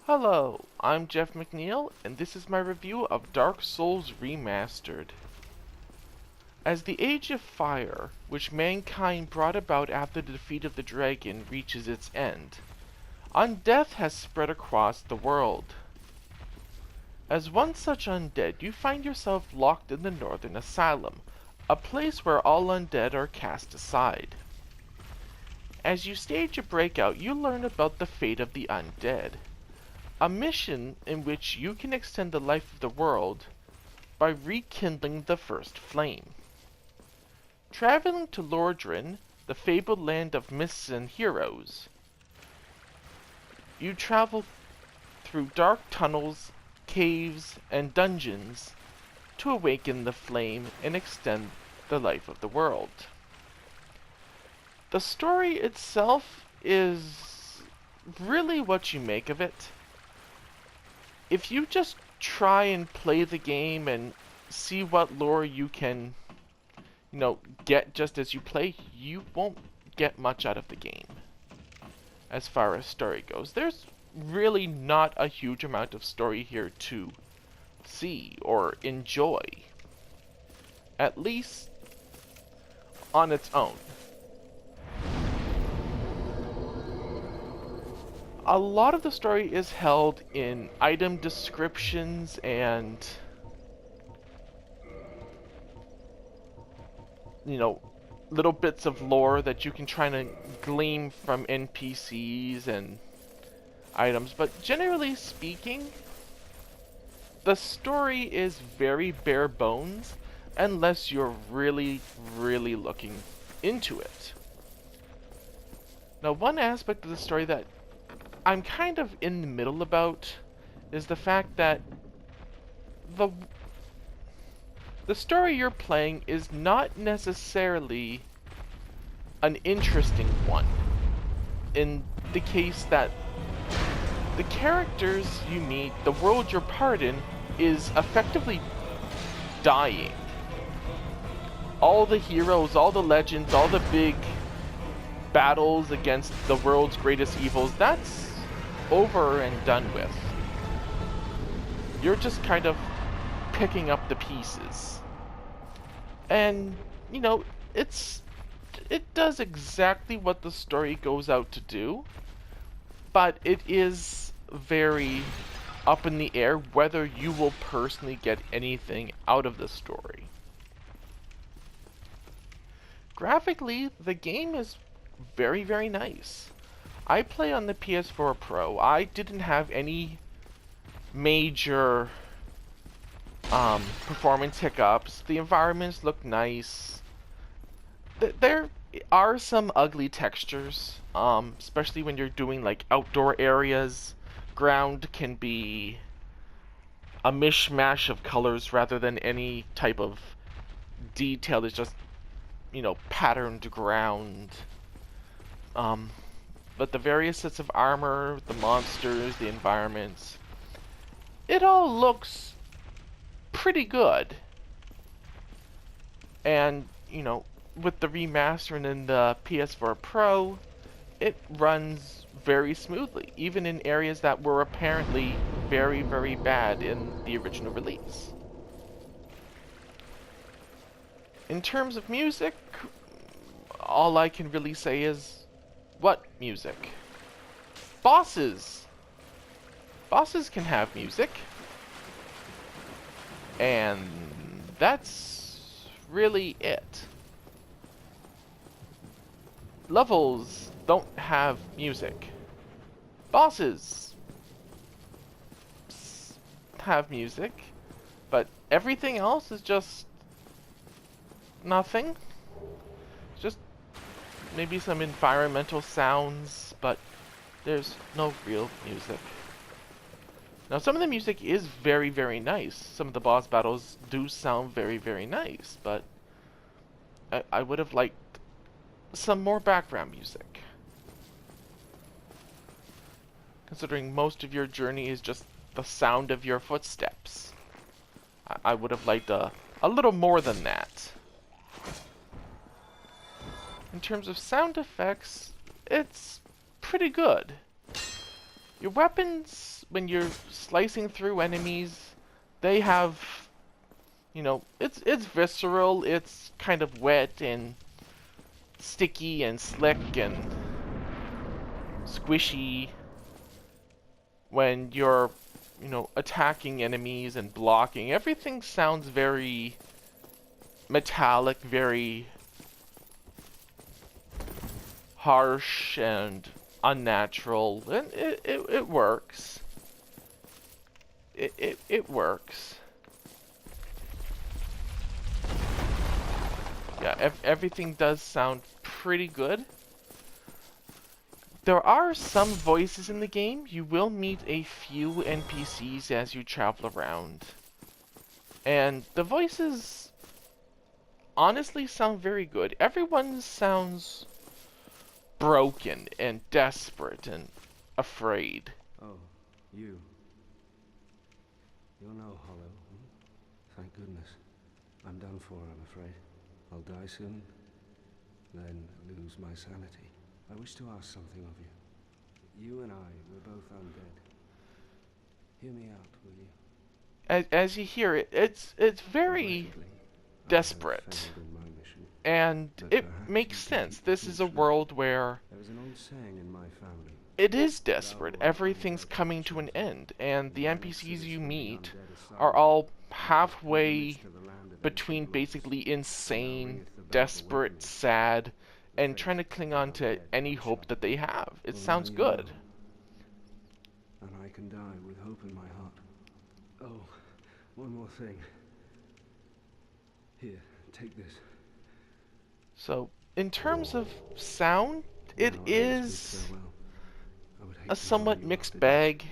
Hello, I'm Jeff McNeil, and this is my review of Dark Souls Remastered. As the Age of Fire, which mankind brought about after the defeat of the dragon, reaches its end, undeath has spread across the world. As one such undead, you find yourself locked in the Northern Asylum, a place where all undead are cast aside. As you stage a breakout, you learn about the fate of the undead. A mission in which you can extend the life of the world by rekindling the first flame. Traveling to Lordran, the fabled land of myths and heroes, you travel through dark tunnels, caves, and dungeons to awaken the flame and extend the life of the world. The story itself is really what you make of it. If you just try and play the game and see what lore you can, get just as you play, you won't get much out of the game. As far as story goes, there's really not a huge amount of story here to see or enjoy. At least on its own. A lot of the story is held in item descriptions and, little bits of lore that you can try to glean from NPCs and items. But generally speaking, the story is very bare bones unless you're really, really looking into it. Now, one aspect of the story that I'm kind of in the middle about is the fact that the story you're playing is not necessarily an interesting one, in the case that the characters you meet, the world you're part in, is effectively dying. All the heroes, all the legends, all the big battles against the world's greatest evils, that's over and done with. You're just kind of picking up the pieces. And, it does exactly what the story goes out to do, but it is very up in the air whether you will personally get anything out of the story. Graphically, the game is very, very nice. I play on the PS4 Pro. I didn't have any major performance hiccups. The environments look nice. There are some ugly textures, especially when you're doing like outdoor areas. Ground can be a mishmash of colors rather than any type of detail. It's just, patterned ground. But the various sets of armor, the monsters, the environments, it all looks pretty good. And, with the remaster and in the PS4 Pro, it runs very smoothly, even in areas that were apparently very, very bad in the original release. In terms of music, all I can really say is, what music? Bosses! Bosses can have music. And that's really it. Levels don't have music. Bosses have music, but everything else is just nothing. Just maybe some environmental sounds, but there's no real music. Now, some of the music is very, very nice. Some of the boss battles do sound very, very nice, but I would have liked some more background music. Considering most of your journey is just the sound of your footsteps. I would have liked a little more than that. In terms of sound effects, it's pretty good. Your weapons when you're slicing through enemies, they have, you know, it's visceral, it's kind of wet and sticky and slick and squishy when you're, you know, attacking enemies and blocking. Everything sounds very metallic, very harsh and unnatural, and it works. It works. Yeah, everything does sound pretty good. There are some voices in the game. You will meet a few NPCs as you travel around. And the voices honestly sound very good. Everyone sounds broken and desperate and afraid. Oh, you. You're no hollow. Thank goodness. I'm done for, I'm afraid. I'll die soon, then lose my sanity. I wish to ask something of you. You and I, we're both undead. Hear me out, will you? As you hear it, it's very desperate. And it makes sense. This is a world where there was an old saying in my family. It is desperate. Everything's coming to an end, and the NPCs you meet are all halfway between basically insane, desperate, sad, and trying to cling on to any hope that they have. It sounds good. And I can die with hope in my heart. Oh, one more thing. Here, take this. So, in terms of sound, it is a somewhat mixed bag.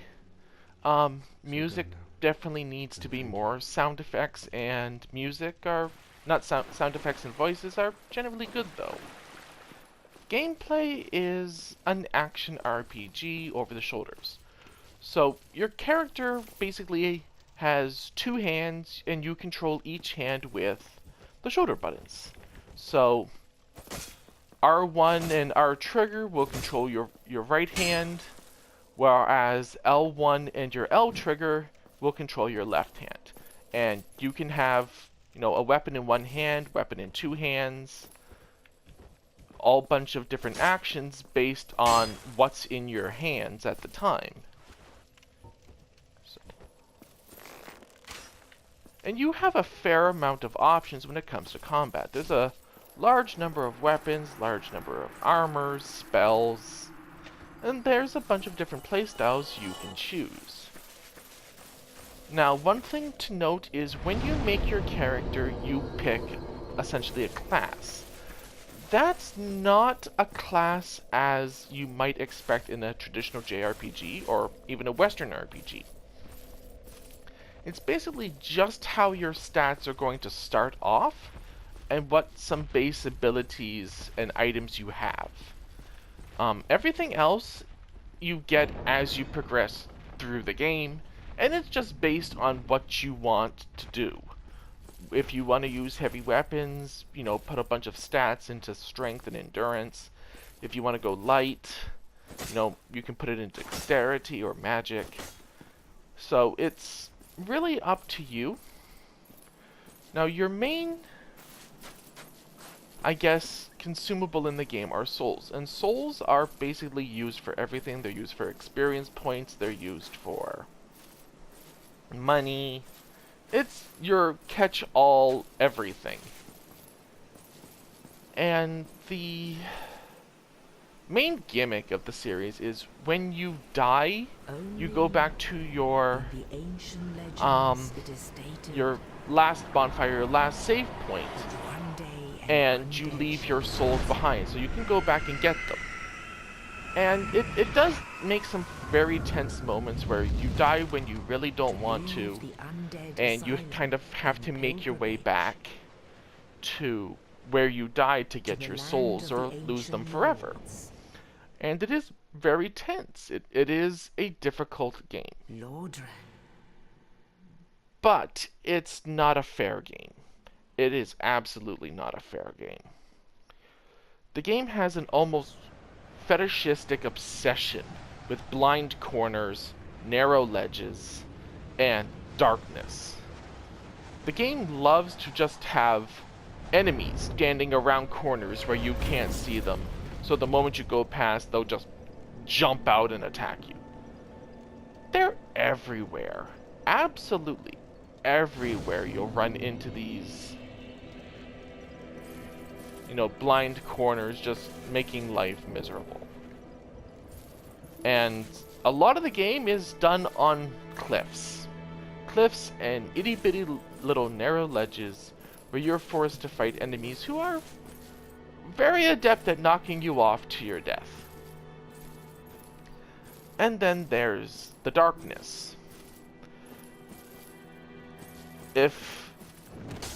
Music definitely needs to be more. Sound effects and music are not sound effects and voices are generally good though. Gameplay is an action RPG over the shoulders. So your character basically has two hands and you control each hand with the shoulder buttons. So R1 and R trigger will control your right hand, whereas L1 and your L trigger will control your left hand. And you can have, you know, a weapon in one hand, weapon in two hands, all bunch of different actions based on what's in your hands at the time. So. And you have a fair amount of options when it comes to combat. There's a large number of weapons, large number of armors, spells, and there's a bunch of different playstyles you can choose. Now, one thing to note is when you make your character, you pick essentially a class. That's not a class as you might expect in a traditional JRPG or even a Western RPG. It's basically just how your stats are going to start off and what some base abilities and items you have. Everything else you get as you progress through the game, and it's just based on what you want to do. If you want to use heavy weapons, you know, put a bunch of stats into strength and endurance. If you want to go light, you know, you can put it into dexterity or magic. So it's really up to you. Now your main, I guess, consumable in the game are souls. And souls are basically used for everything. They're used for experience points. They're used for money. It's your catch-all everything. And the main gimmick of the series is when you die, you go back to your last bonfire, your last save point, and you leave your souls behind, so you can go back and get them. And it does make some very tense moments where you die when you really don't want to, and you kind of have to make your way back to where you died to get your souls or lose them forever. And it is very tense. It is a difficult game. But it's not a fair game. It is absolutely not a fair game. The game has an almost fetishistic obsession with blind corners, narrow ledges, and darkness. The game loves to just have enemies standing around corners where you can't see them, so the moment you go past, they'll just jump out and attack you. They're everywhere. Absolutely everywhere you'll run into these, blind corners just making life miserable. And a lot of the game is done on cliffs. Cliffs and itty-bitty little narrow ledges where you're forced to fight enemies who are very adept at knocking you off to your death. And then there's the darkness. If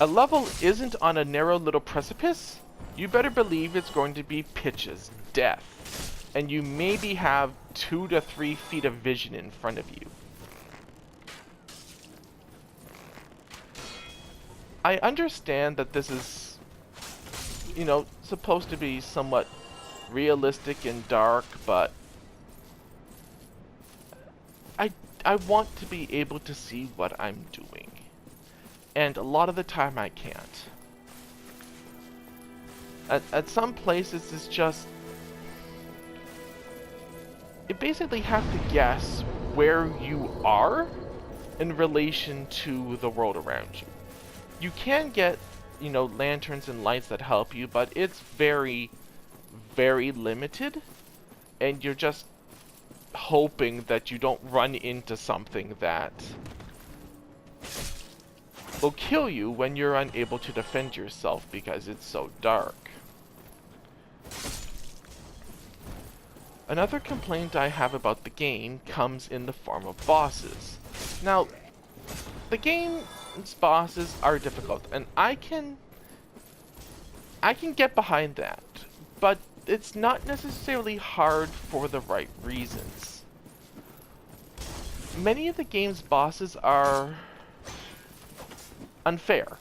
a level isn't on a narrow little precipice, you better believe it's going to be pitch as death. And you maybe have 2 to 3 feet of vision in front of you. I understand that this is, supposed to be somewhat realistic and dark, but I want to be able to see what I'm doing. And a lot of the time I can't. At some places it's just, you basically have to guess where you are in relation to the world around you. You can get, lanterns and lights that help you, but it's very, very limited, and you're just hoping that you don't run into something that will kill you when you're unable to defend yourself because it's so dark. Another complaint I have about the game comes in the form of bosses. Now, the game's bosses are difficult, and I can get behind that, but it's not necessarily hard for the right reasons. Many of the game's bosses are unfair.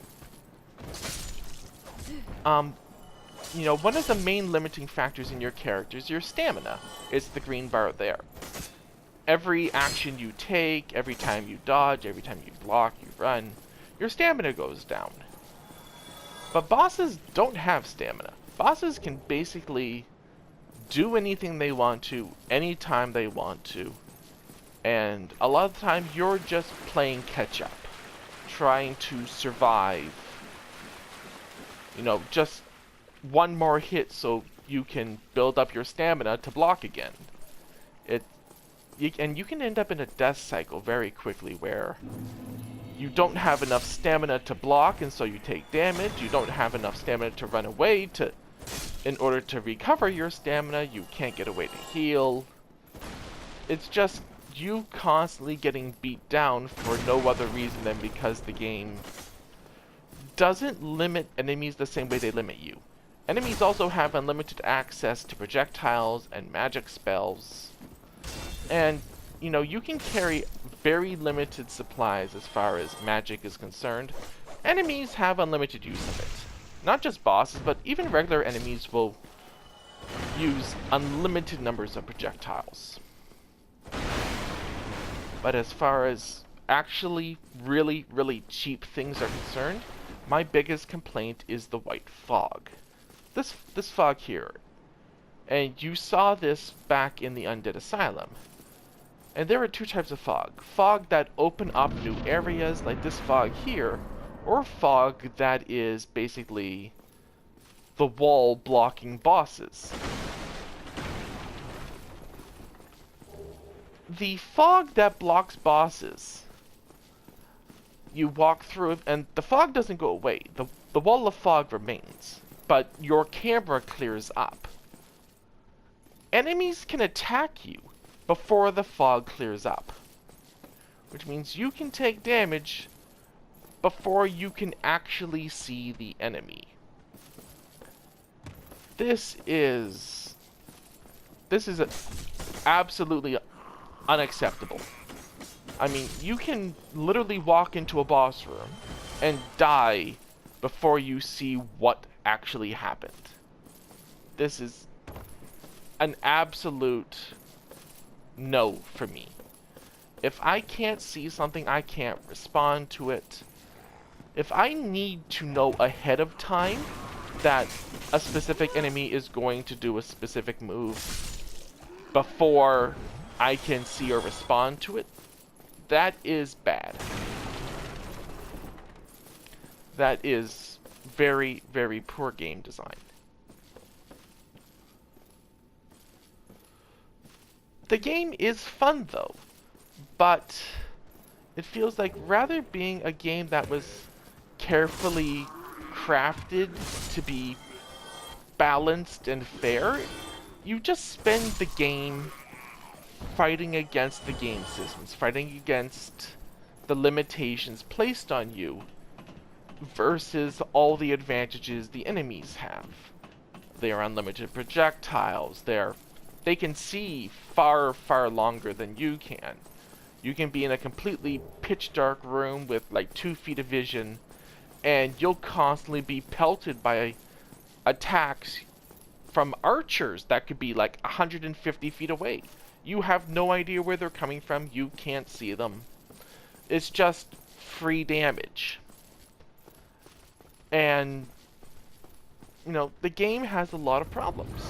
One of the main limiting factors in your character is your stamina. It's the green bar there. Every action you take, every time you dodge, every time you block, you run, your stamina goes down. But bosses don't have stamina. Bosses can basically do anything they want to, anytime they want to. And a lot of the time, you're just playing catch up. Trying to survive. Just one more hit so you can build up your stamina to block again. And you can end up in a death cycle very quickly where you don't have enough stamina to block, and so you take damage. You don't have enough stamina to run away in order to recover your stamina. You can't get away to heal. It's just you constantly getting beat down for no other reason than because the game doesn't limit enemies the same way they limit you. Enemies also have unlimited access to projectiles and magic spells. And, you can carry very limited supplies as far as magic is concerned. Enemies have unlimited use of it. Not just bosses, but even regular enemies will use unlimited numbers of projectiles. But as far as actually really, really cheap things are concerned, my biggest complaint is the white fog. This fog here. And you saw this back in the Undead Asylum. And there are 2 types of fog. Fog that open up new areas, like this fog here, or fog that is basically the wall blocking bosses. The fog that blocks bosses, you walk through it, and the fog doesn't go away. The wall of fog remains, but your camera clears up. Enemies can attack you before the fog clears up, which means you can take damage before you can actually see the enemy. This is absolutely unacceptable. I mean, you can literally walk into a boss room and die before you see what actually happened. This is an absolute no for me. If I can't see something, I can't respond to it. If I need to know ahead of time that a specific enemy is going to do a specific move before I can see or respond to it, that is bad. That is very, very poor game design. The game is fun though, but it feels like rather being a game that was carefully crafted to be balanced and fair, you just spend the game fighting against the game systems, fighting against the limitations placed on you versus all the advantages the enemies have. They are unlimited projectiles, they can see far, far longer than you can. You can be in a completely pitch dark room with like 2 feet of vision, and you'll constantly be pelted by attacks from archers that could be like 150 feet away. You have no idea where they're coming from, you can't see them. It's just free damage. And, you know, the game has a lot of problems.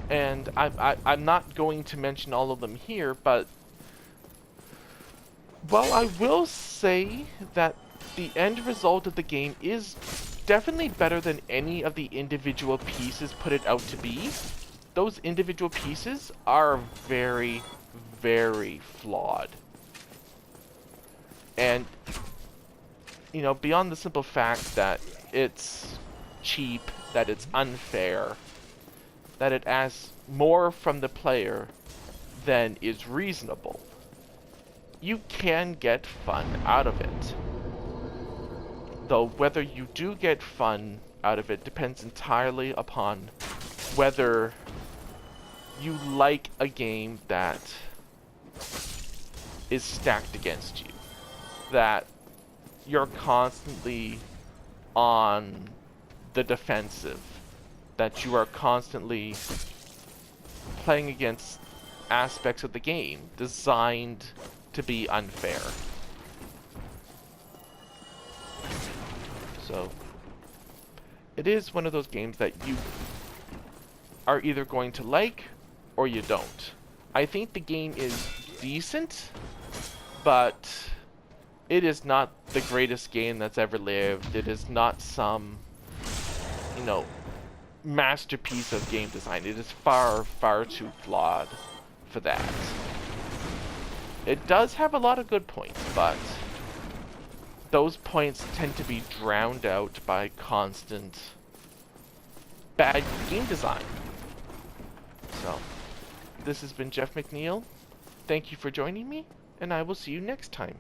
And I'm not going to mention all of them here, but while I will say that the end result of the game is definitely better than any of the individual pieces put it out to be, those individual pieces are very, very flawed. And, you know, beyond the simple fact that it's cheap, that it's unfair, that it asks more from the player than is reasonable, you can get fun out of it. Though whether you do get fun out of it depends entirely upon whether you like a game that is stacked against you, that you're constantly on the defensive, that you are constantly playing against aspects of the game designed to be unfair. So, it is one of those games that you are either going to like or you don't. I think the game is decent, but it is not the greatest game that's ever lived. It is not some, you know, masterpiece of game design. It is far, far too flawed for that. It does have a lot of good points, but those points tend to be drowned out by constant bad game design. So, this has been Jeff McNeil. Thank you for joining me, and I will see you next time.